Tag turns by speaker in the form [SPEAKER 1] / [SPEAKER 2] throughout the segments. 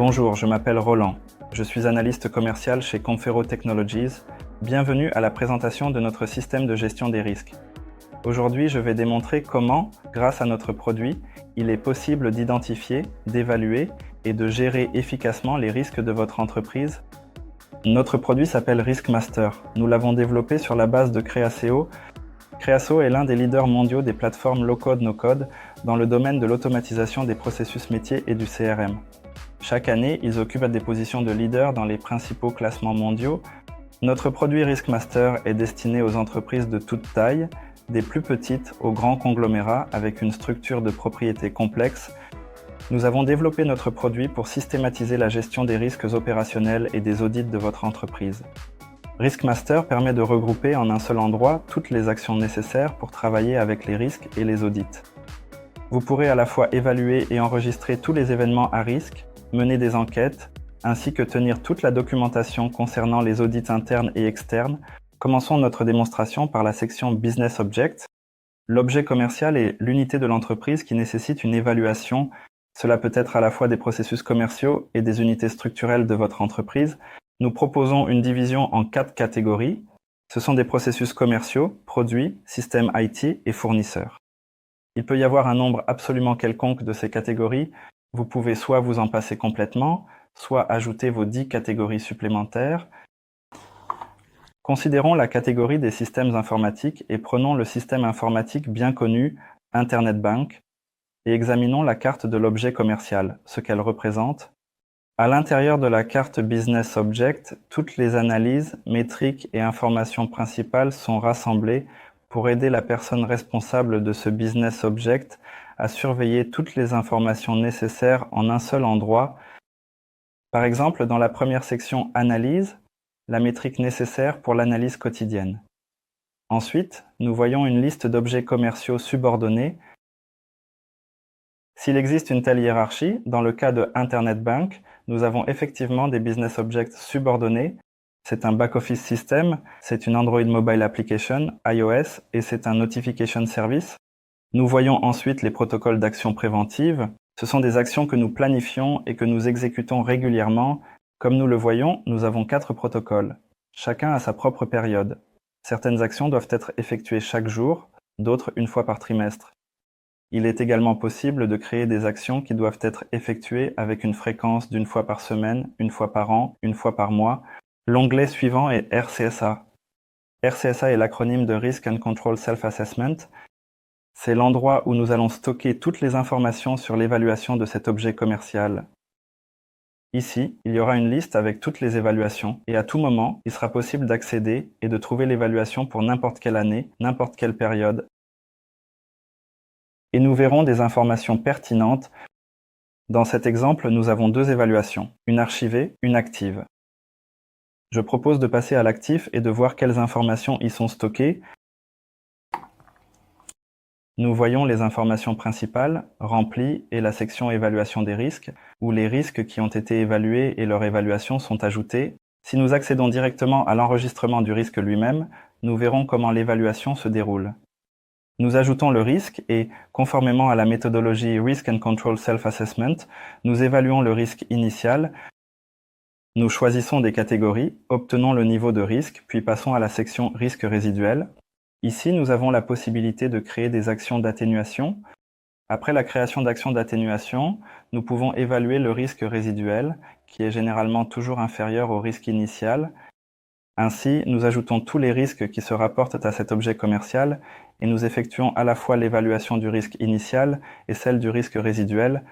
[SPEAKER 1] Bonjour, je m'appelle Roland. Je suis analyste commercial chez Confero Technologies. Bienvenue à la présentation de notre système de gestion des risques. Aujourd'hui, je vais démontrer comment, grâce à notre produit, il est possible d'identifier, d'évaluer et de gérer efficacement les risques de votre entreprise. Notre produit s'appelle Riskmaster. Nous l'avons développé sur la base de Creaseo. Creaseo est l'un des leaders mondiaux des plateformes low-code, no-code dans le domaine de l'automatisation des processus métiers et du CRM. Chaque année, ils occupent des positions de leader dans les principaux classements mondiaux. Notre produit Riskmaster est destiné aux entreprises de toute taille, des plus petites aux grands conglomérats avec une structure de propriété complexe. Nous avons développé notre produit pour systématiser la gestion des risques opérationnels et des audits de votre entreprise. Riskmaster permet de regrouper en un seul endroit toutes les actions nécessaires pour travailler avec les risques et les audits. Vous pourrez à la fois évaluer et enregistrer tous les événements à risque, mener des enquêtes, ainsi que tenir toute la documentation concernant les audits internes et externes. Commençons notre démonstration par la section Business Object. L'objet commercial est l'unité de l'entreprise qui nécessite une évaluation. Cela peut être à la fois des processus commerciaux et des unités structurelles de votre entreprise. Nous proposons une division en 4 catégories. Ce sont des processus commerciaux, produits, systèmes IT et fournisseurs. Il peut y avoir un nombre absolument quelconque de ces catégories. Vous pouvez soit vous en passer complètement, soit ajouter vos 10 catégories supplémentaires. Considérons la catégorie des systèmes informatiques et prenons le système informatique bien connu, Internet Bank, et examinons la carte de l'objet commercial, ce qu'elle représente. À l'intérieur de la carte Business Object, toutes les analyses, métriques et informations principales sont rassemblées pour aider la personne responsable de ce Business Object à surveiller toutes les informations nécessaires en un seul endroit. Par exemple, dans la première section Analyse, la métrique nécessaire pour l'analyse quotidienne. Ensuite, nous voyons une liste d'objets commerciaux subordonnés. S'il existe une telle hiérarchie, dans le cas de Internet Bank, nous avons effectivement des business objects subordonnés. C'est un back-office system, c'est une Android Mobile Application, iOS, et c'est un Notification Service. Nous voyons ensuite les protocoles d'action préventive. Ce sont des actions que nous planifions et que nous exécutons régulièrement. Comme nous le voyons, nous avons 4 protocoles. Chacun a sa propre période. Certaines actions doivent être effectuées chaque jour, d'autres une fois par trimestre. Il est également possible de créer des actions qui doivent être effectuées avec une fréquence d'une fois par semaine, une fois par an, une fois par mois. L'onglet suivant est RCSA. RCSA est l'acronyme de Risk and Control Self-Assessment. C'est l'endroit où nous allons stocker toutes les informations sur l'évaluation de cet objet commercial. Ici, il y aura une liste avec toutes les évaluations et à tout moment, il sera possible d'accéder et de trouver l'évaluation pour n'importe quelle année, n'importe quelle période. Et nous verrons des informations pertinentes. Dans cet exemple, nous avons 2 évaluations, une archivée, une active. Je propose de passer à l'actif et de voir quelles informations y sont stockées. Nous voyons les informations principales, remplies, et la section évaluation des risques, où les risques qui ont été évalués et leur évaluation sont ajoutés. Si nous accédons directement à l'enregistrement du risque lui-même, nous verrons comment l'évaluation se déroule. Nous ajoutons le risque et, conformément à la méthodologie Risk and Control Self-Assessment, nous évaluons le risque initial. Nous choisissons des catégories, obtenons le niveau de risque, puis passons à la section risque résiduel. Ici, nous avons la possibilité de créer des actions d'atténuation. Après la création d'actions d'atténuation, nous pouvons évaluer le risque résiduel, qui est généralement toujours inférieur au risque initial. Ainsi, nous ajoutons tous les risques qui se rapportent à cet objet commercial et nous effectuons à la fois l'évaluation du risque initial et celle du risque résiduel.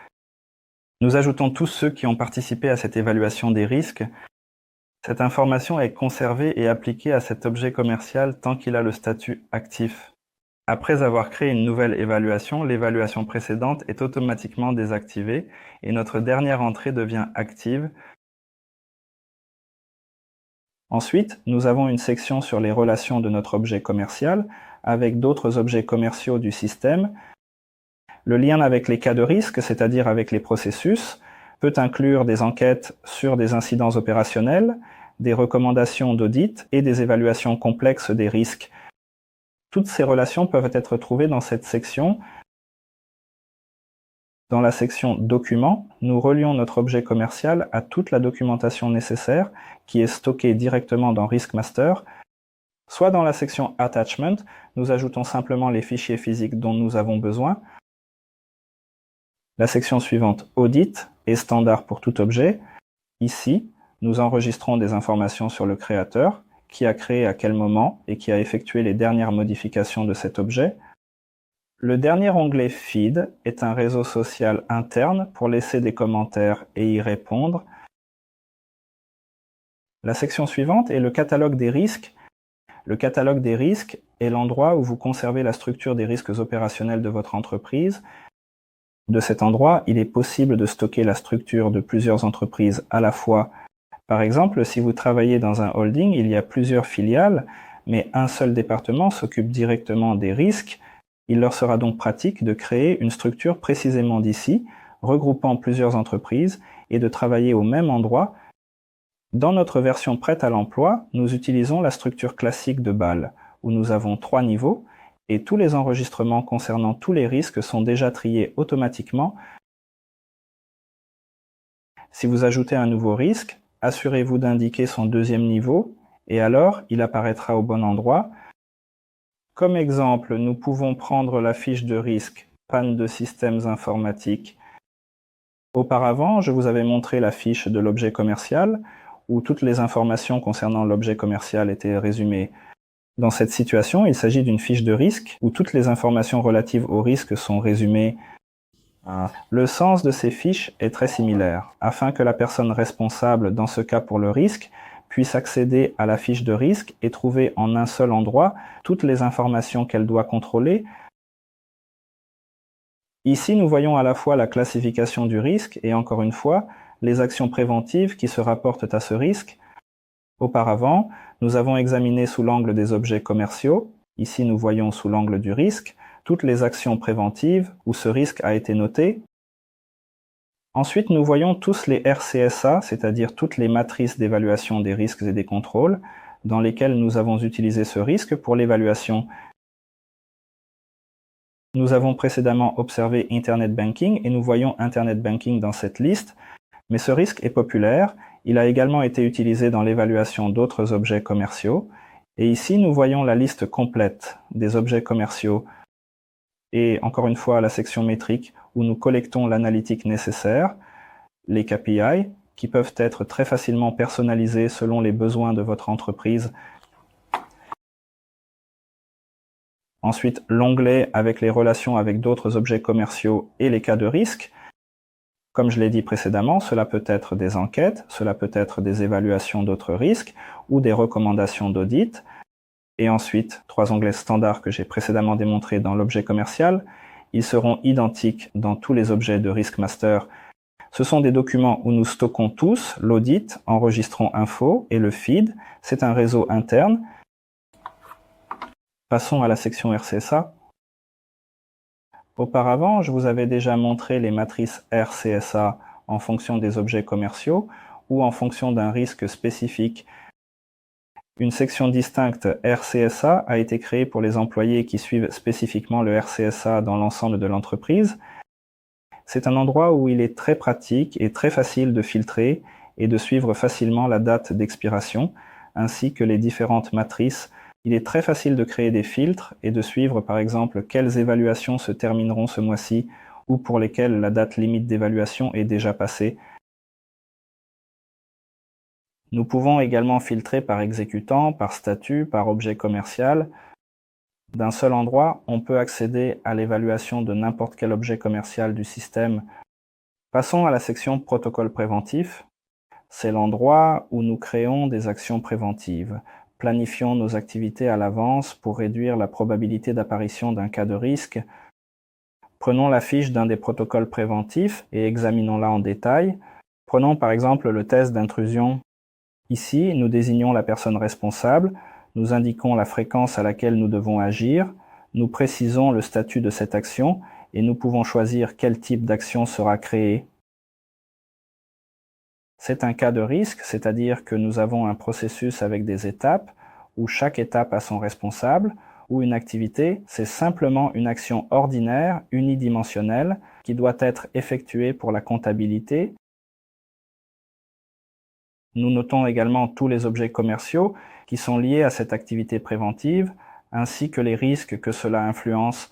[SPEAKER 1] Nous ajoutons tous ceux qui ont participé à cette évaluation des risques. Cette information est conservée et appliquée à cet objet commercial tant qu'il a le statut actif. Après avoir créé une nouvelle évaluation, l'évaluation précédente est automatiquement désactivée et notre dernière entrée devient active. Ensuite, nous avons une section sur les relations de notre objet commercial avec d'autres objets commerciaux du système. Le lien avec les cas de risque, c'est-à-dire avec les processus, peut inclure des enquêtes sur des incidents opérationnels, des recommandations d'audit et des évaluations complexes des risques. Toutes ces relations peuvent être trouvées dans cette section. Dans la section Documents, nous relions notre objet commercial à toute la documentation nécessaire qui est stockée directement dans Risk Master. Soit dans la section Attachment, nous ajoutons simplement les fichiers physiques dont nous avons besoin. La section suivante, Audit, est standard pour tout objet. Ici, nous enregistrons des informations sur le créateur, qui a créé à quel moment et qui a effectué les dernières modifications de cet objet. Le dernier onglet Feed est un réseau social interne pour laisser des commentaires et y répondre. La section suivante est le catalogue des risques. Le catalogue des risques est l'endroit où vous conservez la structure des risques opérationnels de votre entreprise. De cet endroit, il est possible de stocker la structure de plusieurs entreprises à la fois. Par exemple, si vous travaillez dans un holding, il y a plusieurs filiales, mais un seul département s'occupe directement des risques. Il leur sera donc pratique de créer une structure précisément d'ici, regroupant plusieurs entreprises, et de travailler au même endroit. Dans notre version prête à l'emploi, nous utilisons la structure classique de Bâle, où nous avons 3 niveaux, et tous les enregistrements concernant tous les risques sont déjà triés automatiquement. Si vous ajoutez un nouveau risque, assurez-vous d'indiquer son deuxième niveau, et alors il apparaîtra au bon endroit. Comme exemple, nous pouvons prendre la fiche de risque « Panne de systèmes informatiques ». Auparavant, je vous avais montré la fiche de l'objet commercial, où toutes les informations concernant l'objet commercial étaient résumées. Dans cette situation, il s'agit d'une fiche de risque, où toutes les informations relatives au risque sont résumées. Le sens de ces fiches est très similaire, afin que la personne responsable, dans ce cas pour le risque, puisse accéder à la fiche de risque et trouver en un seul endroit toutes les informations qu'elle doit contrôler. Ici, nous voyons à la fois la classification du risque et encore une fois, les actions préventives qui se rapportent à ce risque. Auparavant, nous avons examiné sous l'angle des objets commerciaux. Ici, nous voyons sous l'angle du risque toutes les actions préventives où ce risque a été noté. Ensuite, nous voyons tous les RCSA, c'est-à-dire toutes les matrices d'évaluation des risques et des contrôles, dans lesquelles nous avons utilisé ce risque pour l'évaluation. Nous avons précédemment observé Internet Banking et nous voyons Internet Banking dans cette liste, mais ce risque est populaire. Il a également été utilisé dans l'évaluation d'autres objets commerciaux. Et ici, nous voyons la liste complète des objets commerciaux et encore une fois la section métrique où nous collectons l'analytique nécessaire, les KPI, qui peuvent être très facilement personnalisés selon les besoins de votre entreprise. Ensuite, l'onglet avec les relations avec d'autres objets commerciaux et les cas de risque. Comme je l'ai dit précédemment, cela peut être des enquêtes, cela peut être des évaluations d'autres risques ou des recommandations d'audit. Et ensuite, 3 onglets standards que j'ai précédemment démontrés dans l'objet commercial. Ils seront identiques dans tous les objets de Risk Master. Ce sont des documents où nous stockons tous l'audit, enregistrons info et le feed. C'est un réseau interne. Passons à la section RCSA. Auparavant, je vous avais déjà montré les matrices RCSA en fonction des objets commerciaux ou en fonction d'un risque spécifique. Une section distincte RCSA a été créée pour les employés qui suivent spécifiquement le RCSA dans l'ensemble de l'entreprise. C'est un endroit où il est très pratique et très facile de filtrer et de suivre facilement la date d'expiration, ainsi que les différentes matrices. Il est très facile de créer des filtres et de suivre par exemple quelles évaluations se termineront ce mois-ci ou pour lesquelles la date limite d'évaluation est déjà passée. Nous pouvons également filtrer par exécutant, par statut, par objet commercial. D'un seul endroit, on peut accéder à l'évaluation de n'importe quel objet commercial du système. Passons à la section protocole préventif. C'est l'endroit où nous créons des actions préventives. Planifions nos activités à l'avance pour réduire la probabilité d'apparition d'un cas de risque. Prenons la fiche d'un des protocoles préventifs et examinons-la en détail. Prenons par exemple le test d'intrusion. Ici, nous désignons la personne responsable, nous indiquons la fréquence à laquelle nous devons agir, nous précisons le statut de cette action et nous pouvons choisir quel type d'action sera créée. C'est un cas de risque, c'est-à-dire que nous avons un processus avec des étapes où chaque étape a son responsable, ou une activité, c'est simplement une action ordinaire, unidimensionnelle, qui doit être effectuée pour la comptabilité. Nous notons également tous les objets commerciaux qui sont liés à cette activité préventive, ainsi que les risques que cela influence.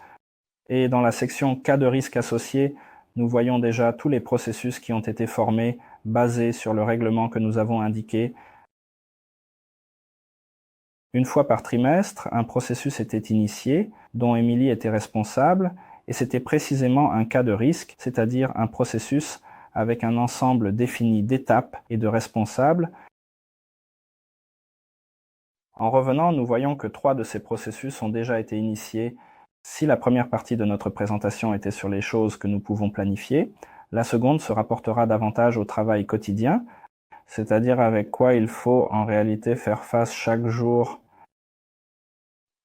[SPEAKER 1] Et dans la section cas de risque associés, nous voyons déjà tous les processus qui ont été formés basés sur le règlement que nous avons indiqué. Une fois par trimestre, un processus était initié, dont Émilie était responsable, et c'était précisément un cas de risque, c'est-à-dire un processus avec un ensemble défini d'étapes et de responsables. En revenant, nous voyons que 3 de ces processus ont déjà été initiés. Si la première partie de notre présentation était sur les choses que nous pouvons planifier, la seconde se rapportera davantage au travail quotidien, c'est-à-dire avec quoi il faut en réalité faire face chaque jour.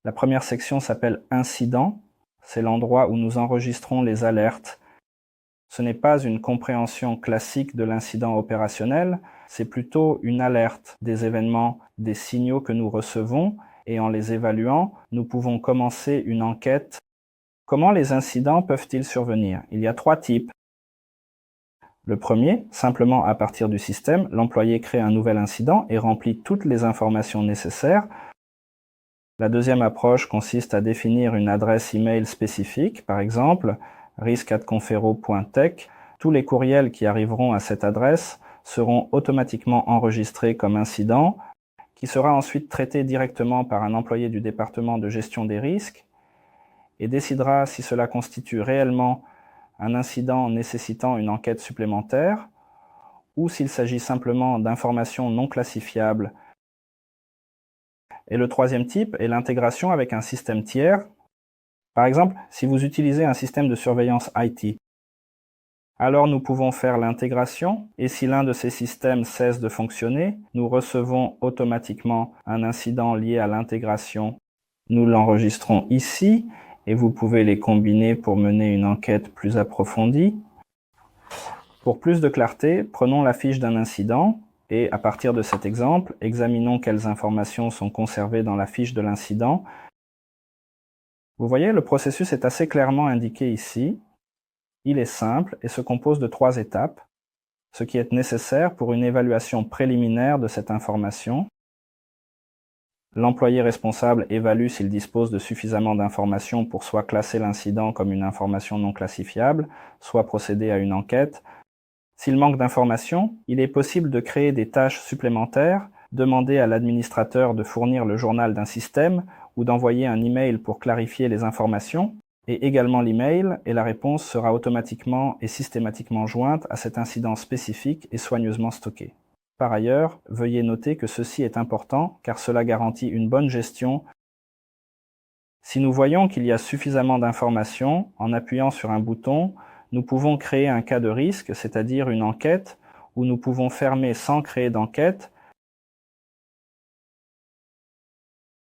[SPEAKER 1] La première section s'appelle « Incidents ». C'est l'endroit où nous enregistrons les alertes. Ce n'est pas une compréhension classique de l'incident opérationnel, c'est plutôt une alerte des événements, des signaux que nous recevons, et en les évaluant, nous pouvons commencer une enquête. Comment les incidents peuvent-ils survenir? Il y a 3 types. Le premier, simplement à partir du système, l'employé crée un nouvel incident et remplit toutes les informations nécessaires. La deuxième approche consiste à définir une adresse email spécifique, par exemple risk@confero.tech. Tous les courriels qui arriveront à cette adresse seront automatiquement enregistrés comme incident, qui sera ensuite traité directement par un employé du département de gestion des risques et décidera si cela constitue réellement un incident nécessitant une enquête supplémentaire ou s'il s'agit simplement d'informations non classifiables. Et le troisième type est l'intégration avec un système tiers. Par exemple, si vous utilisez un système de surveillance IT, alors nous pouvons faire l'intégration et si l'un de ces systèmes cesse de fonctionner, nous recevons automatiquement un incident lié à l'intégration. Nous l'enregistrons ici et vous pouvez les combiner pour mener une enquête plus approfondie. Pour plus de clarté, prenons la fiche d'un incident et à partir de cet exemple, examinons quelles informations sont conservées dans la fiche de l'incident. Vous voyez, le processus est assez clairement indiqué ici. Il est simple et se compose de 3 étapes, ce qui est nécessaire pour une évaluation préliminaire de cette information. L'employé responsable évalue s'il dispose de suffisamment d'informations pour soit classer l'incident comme une information non classifiable, soit procéder à une enquête. S'il manque d'informations, il est possible de créer des tâches supplémentaires, demander à l'administrateur de fournir le journal d'un système ou d'envoyer un email pour clarifier les informations, et également l'email, et la réponse sera automatiquement et systématiquement jointe à cet incident spécifique et soigneusement stocké. Par ailleurs, veuillez noter que ceci est important car cela garantit une bonne gestion. Si nous voyons qu'il y a suffisamment d'informations, en appuyant sur un bouton, nous pouvons créer un cas de risque, c'est-à-dire une enquête, où nous pouvons fermer sans créer d'enquête.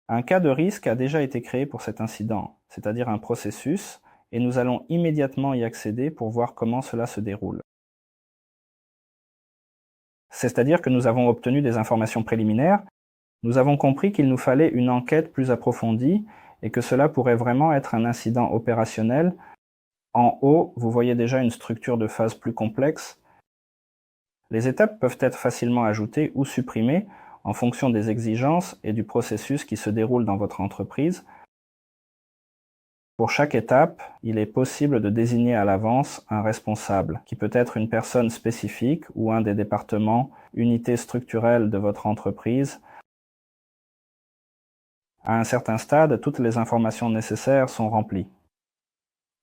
[SPEAKER 1] Un cas de risque a déjà été créé pour cet incident, c'est-à-dire un processus, et nous allons immédiatement y accéder pour voir comment cela se déroule. C'est-à-dire que nous avons obtenu des informations préliminaires, nous avons compris qu'il nous fallait une enquête plus approfondie et que cela pourrait vraiment être un incident opérationnel. En haut, vous voyez déjà une structure de phase plus complexe. Les étapes peuvent être facilement ajoutées ou supprimées en fonction des exigences et du processus qui se déroule dans votre entreprise. Pour chaque étape, il est possible de désigner à l'avance un responsable, qui peut être une personne spécifique ou un des départements, unités structurelles de votre entreprise. À un certain stade, toutes les informations nécessaires sont remplies.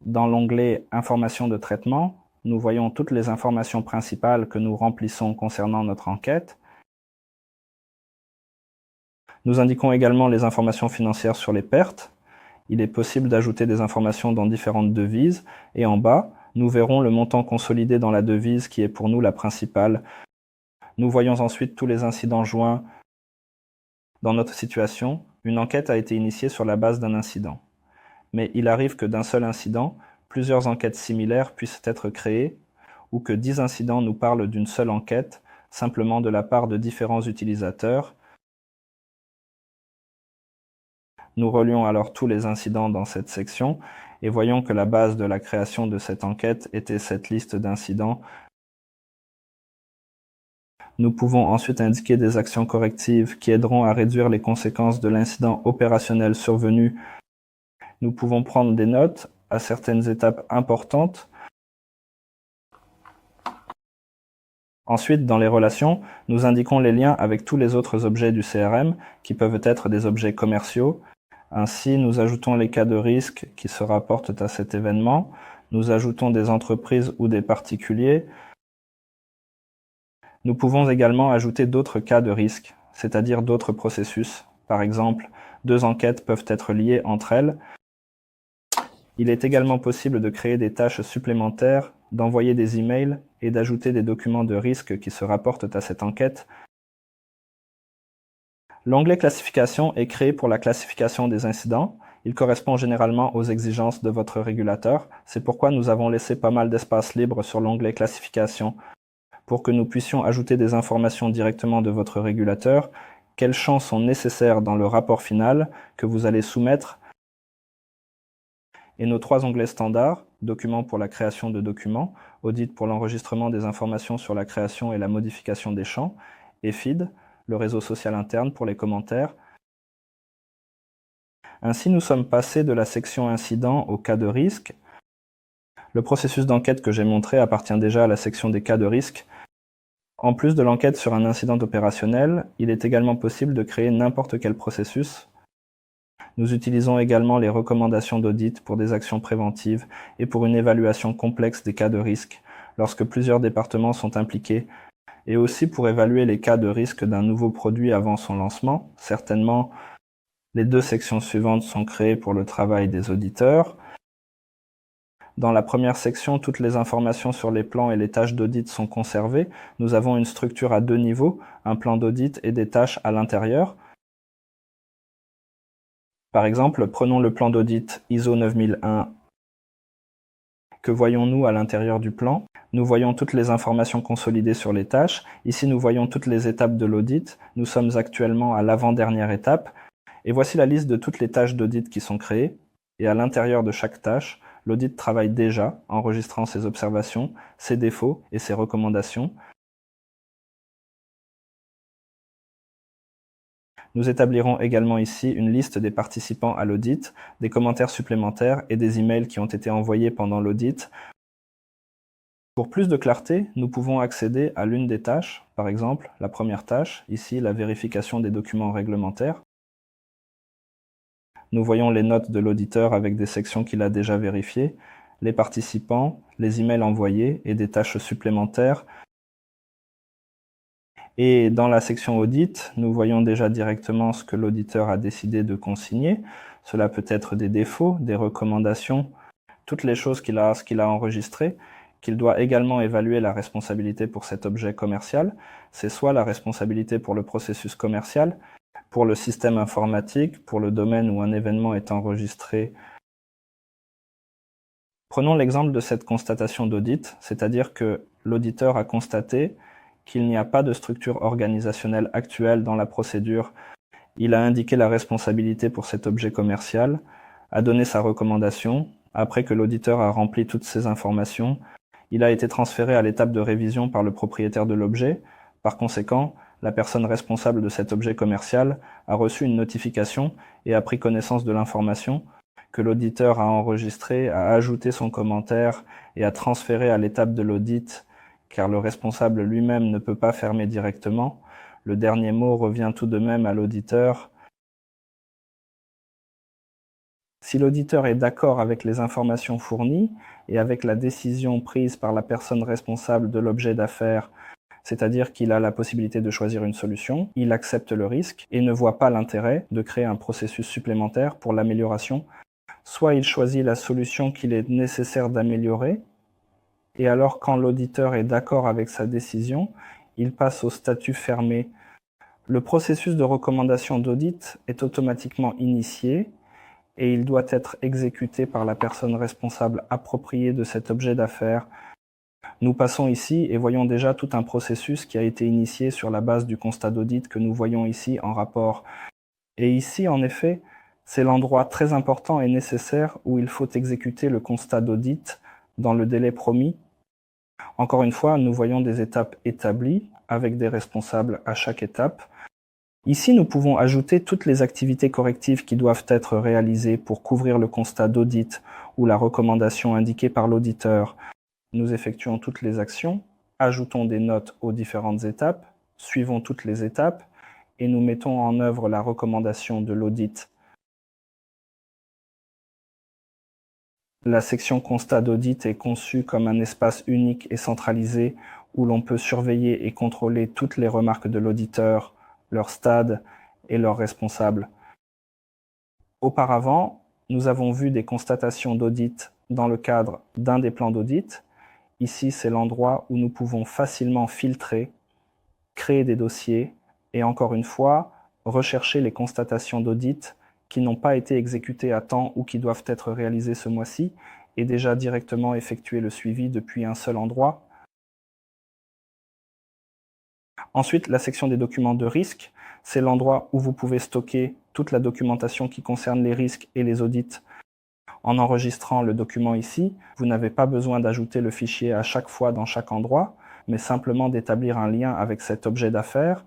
[SPEAKER 1] Dans l'onglet « Informations de traitement », nous voyons toutes les informations principales que nous remplissons concernant notre enquête. Nous indiquons également les informations financières sur les pertes. Il est possible d'ajouter des informations dans différentes devises. Et en bas, nous verrons le montant consolidé dans la devise qui est pour nous la principale. Nous voyons ensuite tous les incidents joints. Dans notre situation, une enquête a été initiée sur la base d'un incident. Mais il arrive que d'un seul incident, plusieurs enquêtes similaires puissent être créées, ou que 10 incidents nous parlent d'une seule enquête, simplement de la part de différents utilisateurs. Nous relions alors tous les incidents dans cette section et voyons que la base de la création de cette enquête était cette liste d'incidents. Nous pouvons ensuite indiquer des actions correctives qui aideront à réduire les conséquences de l'incident opérationnel survenu. Nous pouvons prendre des notes à certaines étapes importantes. Ensuite, dans les relations, nous indiquons les liens avec tous les autres objets du CRM qui peuvent être des objets commerciaux. Ainsi, nous ajoutons les cas de risque qui se rapportent à cet événement. Nous ajoutons des entreprises ou des particuliers. Nous pouvons également ajouter d'autres cas de risque, c'est-à-dire d'autres processus. Par exemple, 2 enquêtes peuvent être liées entre elles. Il est également possible de créer des tâches supplémentaires, d'envoyer des emails et d'ajouter des documents de risque qui se rapportent à cette enquête. L'onglet classification est créé pour la classification des incidents. Il correspond généralement aux exigences de votre régulateur. C'est pourquoi nous avons laissé pas mal d'espace libre sur l'onglet classification pour que nous puissions ajouter des informations directement de votre régulateur, quels champs sont nécessaires dans le rapport final que vous allez soumettre, et nos 3 onglets standards, documents pour la création de documents, audit pour l'enregistrement des informations sur la création et la modification des champs, et feed, le réseau social interne pour les commentaires. Ainsi, nous sommes passés de la section incident au cas de risque. Le processus d'enquête que j'ai montré appartient déjà à la section des cas de risque. En plus de l'enquête sur un incident opérationnel, il est également possible de créer n'importe quel processus. Nous utilisons également les recommandations d'audit pour des actions préventives et pour une évaluation complexe des cas de risque, lorsque plusieurs départements sont impliqués, et aussi pour évaluer les cas de risque d'un nouveau produit avant son lancement. Certainement, les 2 sections suivantes sont créées pour le travail des auditeurs. Dans la première section, toutes les informations sur les plans et les tâches d'audit sont conservées. Nous avons une structure à 2 niveaux, un plan d'audit et des tâches à l'intérieur. Par exemple, prenons le plan d'audit ISO 9001. Que voyons-nous à l'intérieur du plan? Nous voyons toutes les informations consolidées sur les tâches. Ici, nous voyons toutes les étapes de l'audit. Nous sommes actuellement à l'avant-dernière étape. Et voici la liste de toutes les tâches d'audit qui sont créées. Et à l'intérieur de chaque tâche, l'audit travaille déjà, enregistrant ses observations, ses défauts et ses recommandations. Nous établirons également ici une liste des participants à l'audit, des commentaires supplémentaires et des emails qui ont été envoyés pendant l'audit. Pour plus de clarté, nous pouvons accéder à l'une des tâches, par exemple la première tâche, ici la vérification des documents réglementaires. Nous voyons les notes de l'auditeur avec des sections qu'il a déjà vérifiées, les participants, les emails envoyés et des tâches supplémentaires. Et dans la section audit, nous voyons déjà directement ce que l'auditeur a décidé de consigner. Cela peut être des défauts, des recommandations, toutes les choses qu'il a enregistrées, qu'il doit également évaluer la responsabilité pour cet objet commercial. C'est soit la responsabilité pour le processus commercial, pour le système informatique, pour le domaine où un événement est enregistré. Prenons l'exemple de cette constatation d'audit, c'est-à-dire que l'auditeur a constaté qu'il n'y a pas de structure organisationnelle actuelle dans la procédure. Il a indiqué la responsabilité pour cet objet commercial, a donné sa recommandation. Après que l'auditeur a rempli toutes ces informations, il a été transféré à l'étape de révision par le propriétaire de l'objet. Par conséquent, la personne responsable de cet objet commercial a reçu une notification et a pris connaissance de l'information que l'auditeur a enregistrée, a ajouté son commentaire et a transféré à l'étape de l'audit, car le responsable lui-même ne peut pas fermer directement. Le dernier mot revient tout de même à l'auditeur. Si l'auditeur est d'accord avec les informations fournies et avec la décision prise par la personne responsable de l'objet d'affaires, c'est-à-dire qu'il a la possibilité de choisir une solution, il accepte le risque et ne voit pas l'intérêt de créer un processus supplémentaire pour l'amélioration. Soit il choisit la solution qu'il est nécessaire d'améliorer, et alors quand l'auditeur est d'accord avec sa décision, il passe au statut fermé. Le processus de recommandation d'audit est automatiquement initié et il doit être exécuté par la personne responsable appropriée de cet objet d'affaires. Nous passons ici et voyons déjà tout un processus qui a été initié sur la base du constat d'audit que nous voyons ici en rapport. Et ici, en effet, C'est l'endroit très important et nécessaire où il faut exécuter le constat d'audit dans le délai promis. Encore une fois, nous voyons des étapes établies avec des responsables à chaque étape. Ici, nous pouvons ajouter toutes les activités correctives qui doivent être réalisées pour couvrir le constat d'audit ou la recommandation indiquée par l'auditeur. Nous effectuons toutes les actions, ajoutons des notes aux différentes étapes, suivons toutes les étapes et nous mettons en œuvre la recommandation de l'audit. La section constat d'audit est conçue comme un espace unique et centralisé où l'on peut surveiller et contrôler toutes les remarques de l'auditeur, leur stade et leurs responsables. Auparavant, nous avons vu des constatations d'audit dans le cadre d'un des plans d'audit. Ici, c'est l'endroit où nous pouvons facilement filtrer, créer des dossiers et encore une fois, rechercher les constatations d'audit qui n'ont pas été exécutées à temps ou qui doivent être réalisées ce mois-ci et déjà directement effectuer le suivi depuis un seul endroit. Ensuite, la section des documents de risque, c'est l'endroit où vous pouvez stocker toute la documentation qui concerne les risques et les audits. En enregistrant le document ici, vous n'avez pas besoin d'ajouter le fichier à chaque fois dans chaque endroit, mais simplement d'établir un lien avec cet objet d'affaires.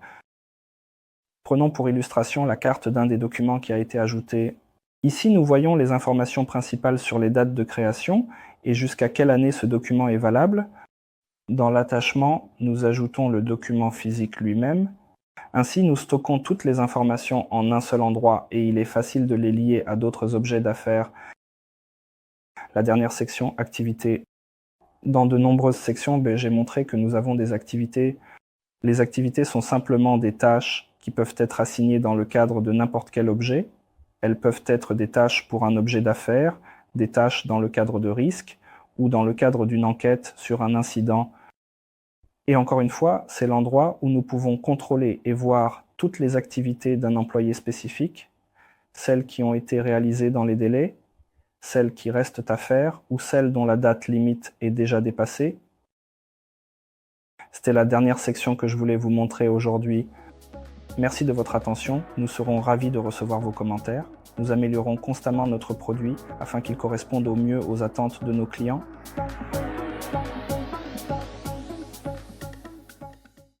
[SPEAKER 1] Prenons pour illustration la carte d'un des documents qui a été ajouté. Ici, nous voyons les informations principales sur les dates de création et jusqu'à quelle année ce document est valable. Dans l'attachement, nous ajoutons le document physique lui-même. Ainsi, nous stockons toutes les informations en un seul endroit et il est facile de les lier à d'autres objets d'affaires. La dernière section, activités. Dans de nombreuses sections, j'ai montré que nous avons des activités. Les activités sont simplement des tâches qui peuvent être assignées dans le cadre de n'importe quel objet. Elles peuvent être des tâches pour un objet d'affaires, des tâches dans le cadre de risque ou dans le cadre d'une enquête sur un incident. Et encore une fois, c'est l'endroit où nous pouvons contrôler et voir toutes les activités d'un employé spécifique, celles qui ont été réalisées dans les délais, celles qui restent à faire ou celles dont la date limite est déjà dépassée. C'était la dernière section que je voulais vous montrer aujourd'hui. Merci de votre attention, nous serons ravis de recevoir vos commentaires. Nous améliorons constamment notre produit afin qu'il corresponde au mieux aux attentes de nos clients.